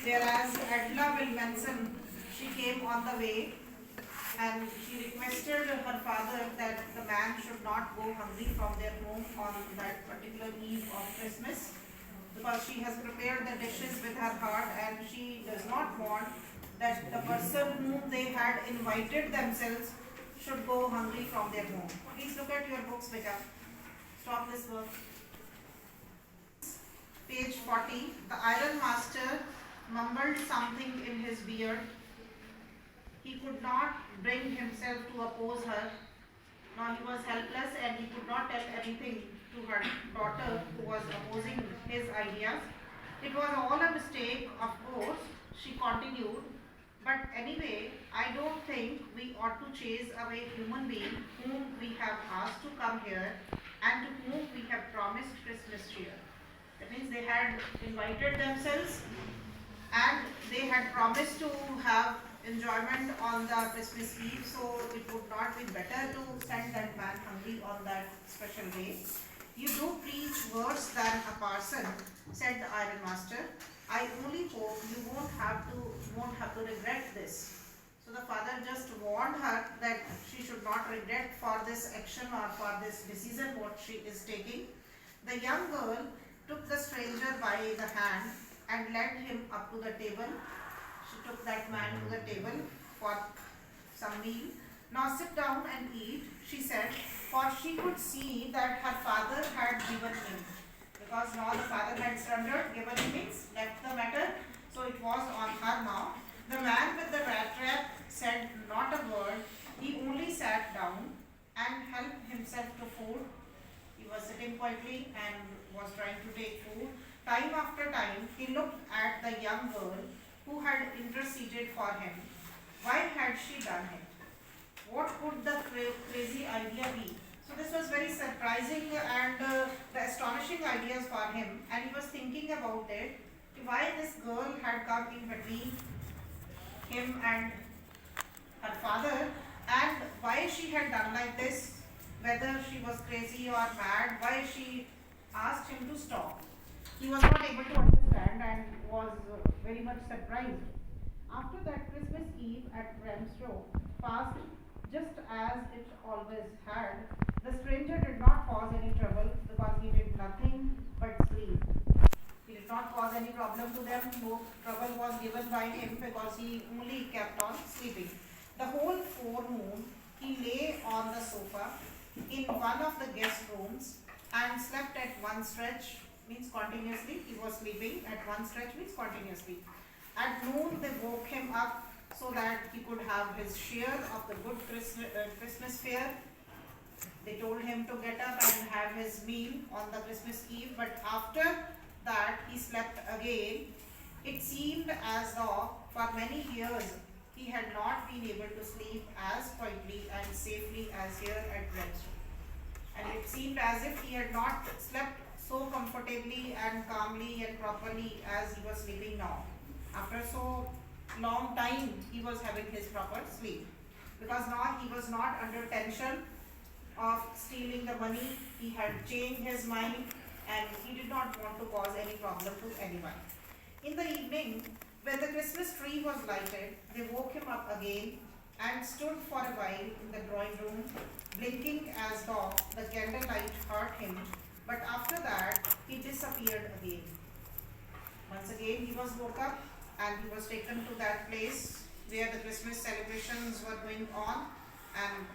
Whereas Adela Wilmanson, she came on the way and she requested her father that the man should not go hungry from their home on that particular eve of Christmas, because she has prepared the dishes with her heart and she does not want that the person whom they had invited themselves should go hungry from their home. Please look at your books, beta. Stop this work. Page 40. The iron master mumbled something in his beard. He could not bring himself to oppose her. Now he was helpless and he could not tell anything to her daughter who was opposing his ideas. It was all a mistake, of course, she continued. But anyway, I don't think we ought to chase away human being whom we have asked to come here and to whom we have promised Christmas cheer. That means they had invited themselves and they had promised to have enjoyment on the Christmas Eve, so it would not be better to send that man hungry on that special day. You do preach worse than a parson, said the iron master. I only hope you won't have to regret this. So the father just warned her that she should not regret for this action or for this decision what she is taking. The young girl took the stranger by the hand and led him up to the table. She took that man to the table for some meal. Now sit down and eat, she said, for she could see that her father had given in. Because now the father had surrendered, given in means left the matter, so it was on her now. The man with the rat trap said not a word, he only sat down and helped himself to food. He was sitting quietly and was trying to take food. Time after time, he looked at the young girl who had interceded for him. Why had she done it? What could the crazy idea be? So this was very surprising and the astonishing ideas for him, and he was thinking about it, why this girl had come in between him and her father, and why she had done like this, whether she was crazy or mad, why she asked him to stop. He was not able to understand and was very much surprised. After that, Christmas Eve at Ramstrow passed just as it always had. The stranger did not cause any trouble because he did nothing but sleep. He did not cause any problem to them. No trouble was given by him because he only kept on sleeping. The whole forenoon he lay on the sofa in one of the guest rooms and slept at one stretch, means continuously. He was sleeping at one stretch, means continuously. At noon they woke him up so that he could have his share of the good Christmas fare. They told him to get up and have his meal on the Christmas Eve, but after that he slept again. It seemed as though for many years he had not been able to sleep as quietly and safely as here at Ramstrow. And it seemed as if he had not slept so comfortably and calmly and properly as he was sleeping now. After so long time, he was having his proper sleep. Because now he was not under tension of stealing the money. He had changed his mind and he did not want to cause any problem to anyone. In the evening, when the Christmas tree was lighted, they woke him up again and stood for a while in the drawing room, blinking as though the candlelight hurt him. But after that, he disappeared again. Once again, he was woke up and he was taken to that place where the Christmas celebrations were going on, and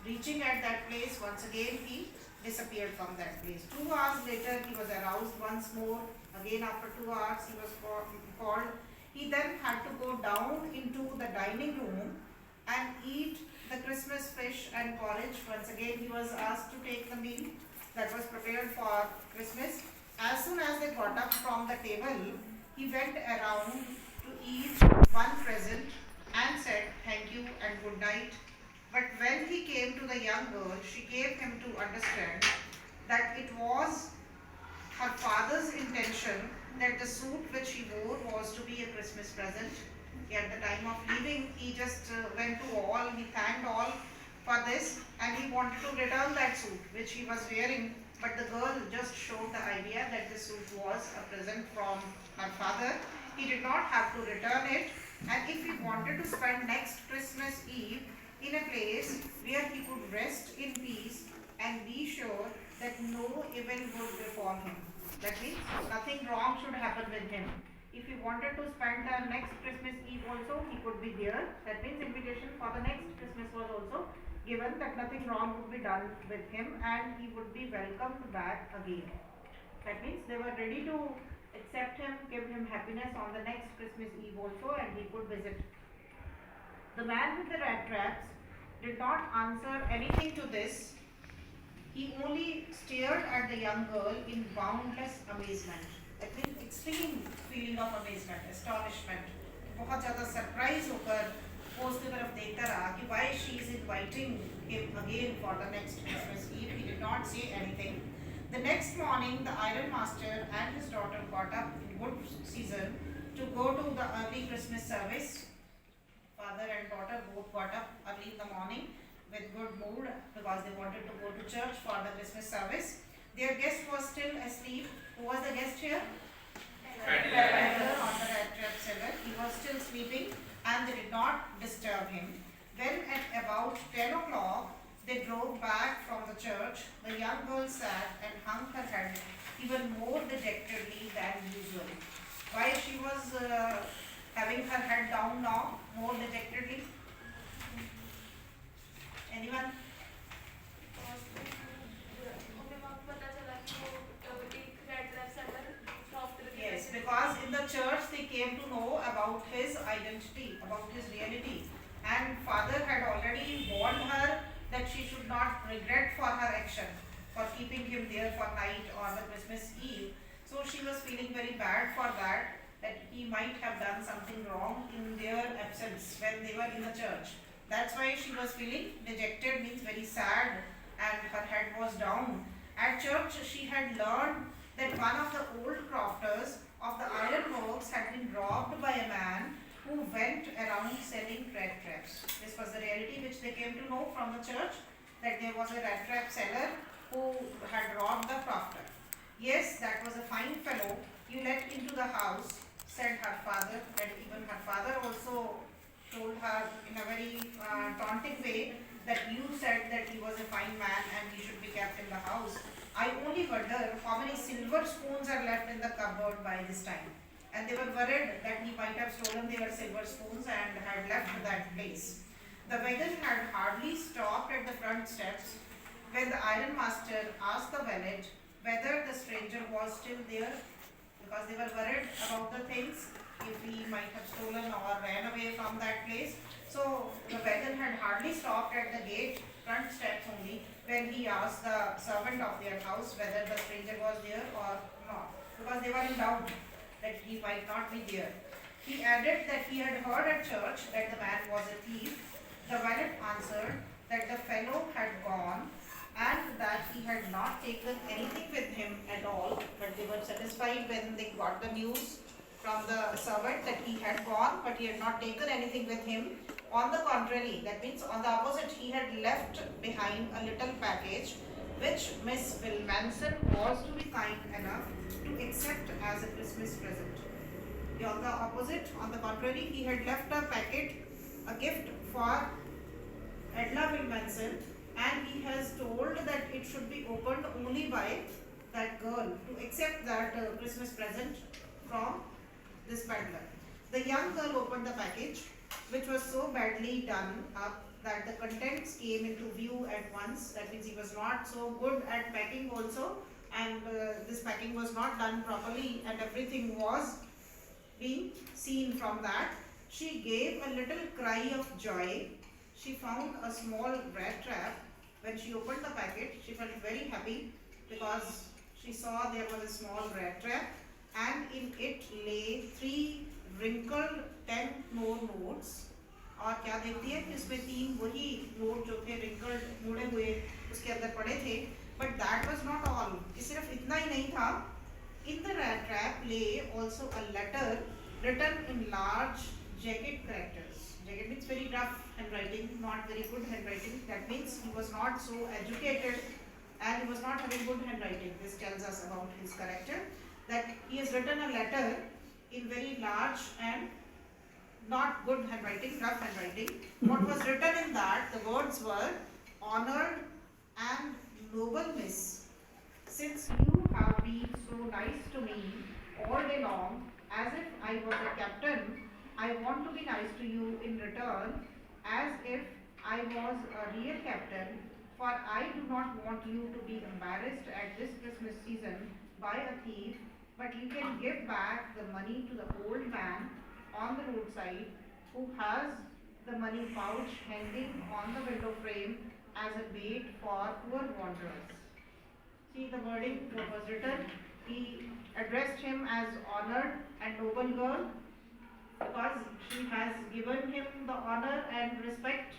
reaching at that place, once again he disappeared from that place. 2 hours later, he was aroused once more. Again, after 2 hours, he was called. He then had to go down into the dining room and eat the Christmas fish and porridge. Once again, he was asked to take the meal that was prepared for Christmas. As soon as they got up from the table, he went around to each one present and said thank you and good night. But when he came to the young girl, she gave him to understand that it was her father's intention that the suit which he wore was to be a Christmas present. At the time of leaving, he just went to all, he thanked all for this, and he wanted to return that suit which he was wearing. But the girl just showed the idea that the suit was a present from her father, he did not have to return it, and if he wanted to spend next Christmas Eve in a place where he could rest in peace and be sure that no evil would befall him. That means nothing wrong should happen with him. If he wanted to spend the next Christmas Eve also, he could be there. That means invitation for the next Christmas was also given, that nothing wrong would be done with him and he would be welcomed back again. That means they were ready to accept him, give him happiness on the next Christmas Eve also, and he could visit. The man with the rat traps did not answer anything to this. He only stared at the young girl in boundless amazement. That means extreme feeling of amazement, astonishment. बहुत ज़्यादा surprise होकर वो उसकी तरफ देखता रहा कि why she is inviting him again for the next Christmas Eve. He did not say anything. The next morning, the iron master and his daughter got up in good season to go to the early Christmas service. Father and daughter both got up early in the morning with good mood because they wanted to go to church for the Christmas service. Their guest was still asleep. Who was the guest here? Peddler on the rat trap seller. He was still sleeping and they did not disturb him. When at about 10 o'clock they drove back from the church, the young girl sat and hung her head even more dejectedly than usual. Why she was having her head down now, more dejectedly? Anyone? Yes, because in the church they came to know about his identity, about his reality, and father had already warned her that she should not regret for her action, for keeping him there for night or the Christmas Eve. So she was feeling very bad for that he might have done something wrong in their absence when they were in the church. That's why she was feeling dejected, means very sad, and her head was down. At church she had learned that one of the old crofters of the ironworks had been robbed by a man who went around selling rat traps. This was the reality which they came to know from the church, that there was a rat trap seller who had robbed the crofter. Yes, that was a fine fellow you let into the house, said her father. And even her father also told her in a very taunting way that you said that he was a fine man and he should be kept in the house. I only wonder how many silver spoons are left in the cupboard by this time. And they were worried that he might have stolen their silver spoons and had left that place. The wagon had hardly stopped at the front steps when the iron master asked the valet whether the stranger was still there, because they were worried about the things, if he might have stolen or ran away from that place. So the wagon had hardly stopped at the gate, front steps only, when he asked the servant of their house whether the stranger was there or not, because they were in doubt that he might not be there. He added that he had heard at church that the man was a thief. The valet answered that the fellow had gone and that he had not taken anything with him at all, but they were satisfied when they got the news from the servant that he had gone, but he had not taken anything with him. On the contrary, that means on the opposite, he had left behind a little package which Miss Wilmanson was to be kind enough to accept as a Christmas present. On the opposite, on the contrary, he had left a packet, a gift for Edla Wilmanson, and he has told that it should be opened only by that girl to accept that Christmas present from this peddler. The young girl opened the package, which was so badly done up that the contents came into view at once. That means he was not so good at packing also, and this packing was not done properly, and everything was being seen from that. She gave a little cry of joy. She found a small rat trap. When she opened the packet, she felt very happy because she saw there was a small rat trap, and in it lay 3 wrinkled 10 more notes. और क्या देखती है कि इसमें 3 वही note जो थे wrinkled मुड़े हुए उसके अंदर पड़े थे. But that was not all. ये सिर्फ इतना ही नहीं था. In the rat trap lay also a letter written in large jagged characters. Jagged means very rough handwriting, not very good handwriting. That means he was not so educated and he was not having good handwriting. This tells us about his character, that he has written a letter in very large and not good handwriting, rough handwriting. What was written in that, the words were, honored and noble miss, since you have been so nice to me all day long, as if I was a captain, I want to be nice to you in return, as if I was a real captain, for I do not want you to be embarrassed at this Christmas season by a thief, but you can give back the money to the old man on the roadside who has the money pouch hanging on the window frame as a bait for poor wanderers. See the wording, what was written. He addressed him as honored and noble girl because she has given him the honor and respect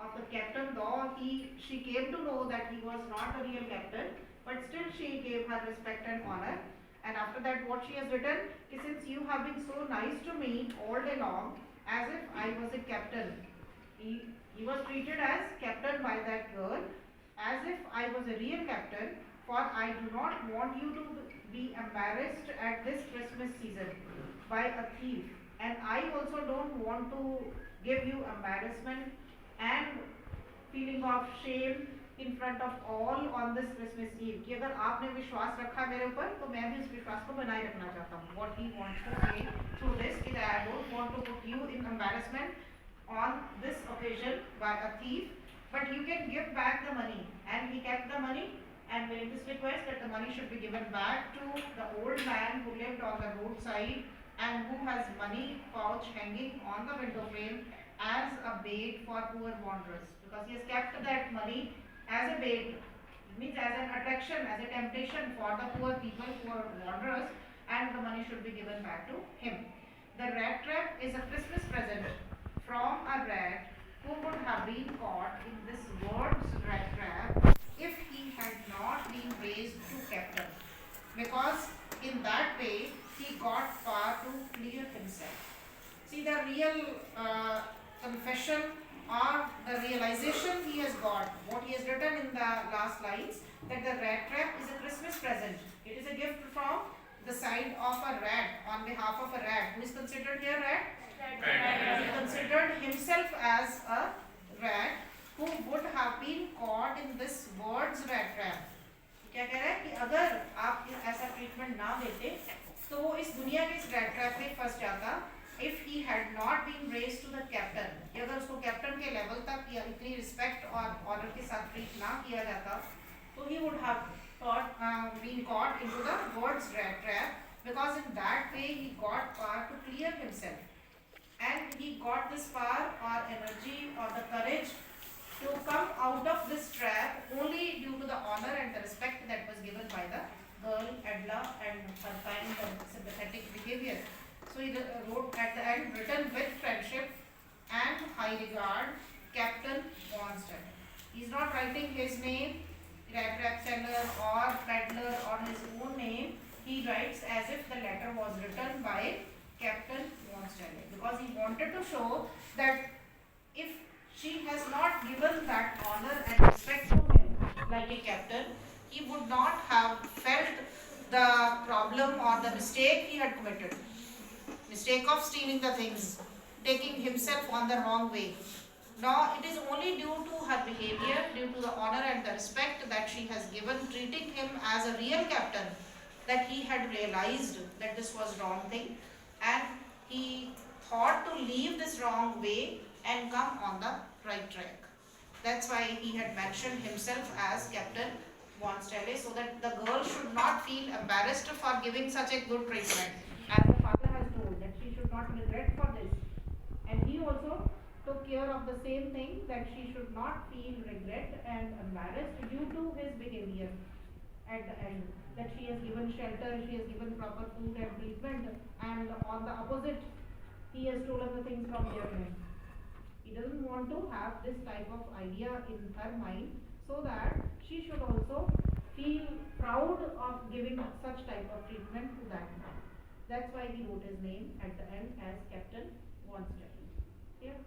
of the captain, though she came to know that he was not a real captain, but still she gave her respect and honor. And after that, what she has written is, since you have been so nice to me all day long, as if I was a captain. He was treated as captain by that girl, as if I was a real captain, for I do not want you to be embarrassed at this Christmas season by a thief. And I also don't want to give you embarrassment and feeling of shame in front of all on this Christmas Eve. कि अगर आपने विश्वास रखा मेरे ऊपर तो मैं भी उस विश्वास को बनाए रखना चाहता हूँ. What he wants to say through this is that I don't want to put you in embarrassment on this occasion by a thief, but you can give back the money. And he kept the money and made this request that the money should be given back to the old man who lived on the roadside and who has money pouch hanging on the window frame as a bait for poor wanderers, because he has kept that money as a bait, means as an attraction, as a temptation for the poor people, poor wanderers, and the money should be given back to him. The rat trap is a Christmas present from a rat who would have been caught in this world's rat trap if he had not been raised to captain, because in that way he got far to clear himself. See the real confession or the realization he has got, what he has written in the last lines, that the rat trap is a Christmas present. It is a gift from the side of a rat, on behalf of a rat. Who is considered here rat? Rat. He considered himself as a rat who would have been caught in this world's rat trap. क्या कह रहा है कि अगर आप ऐसा treatment ना देते तो वो इस दुनिया के इस रैट ट्रैप में फंस जाता. If he had not been raised to the captain, कि अगर उसको कैप्टन के लेवल तक या इतनी रिस्पेक्ट और ऑनर के साथ ट्रीट ना किया जाता तो he would have been caught into the world's rat trap, because in that way he got power to clear himself, and he got this power or energy or the courage to come out of this trap only due to the honor and the respect that was given by the girl Edla and her kind and sympathetic behavior. So he wrote at the end, written with friendship and high regard, Captain Monster. He is not writing his name, rat trap seller or peddler, or his own name. He writes as if the letter was written by Captain Monster, because he wanted to show that if she has not given that honor and respect to him like a captain, he would not have felt the problem or the mistake he had committed. Mistake of stealing the things, taking himself on the wrong way. Now it is only due to her behavior, due to the honor and the respect that she has given, treating him as a real captain, that he had realized that this was wrong thing, and he thought to leave this wrong way and come on the right track. That's why he had mentioned himself as Captain Bonstelle, so that the girl should not feel embarrassed for giving such a good treatment. As the father has told, that she should not regret for this. And he also took care of the same thing, that she should not feel regret and embarrassed due to his behavior at the end. That she has given shelter, she has given proper food and treatment, and on the opposite, he has stolen the things from their men. He doesn't want to have this type of idea in her mind, so that she should also feel proud of giving such type of treatment to that man. That's why he wrote his name at the end as Captain Bonstelle. Yeah.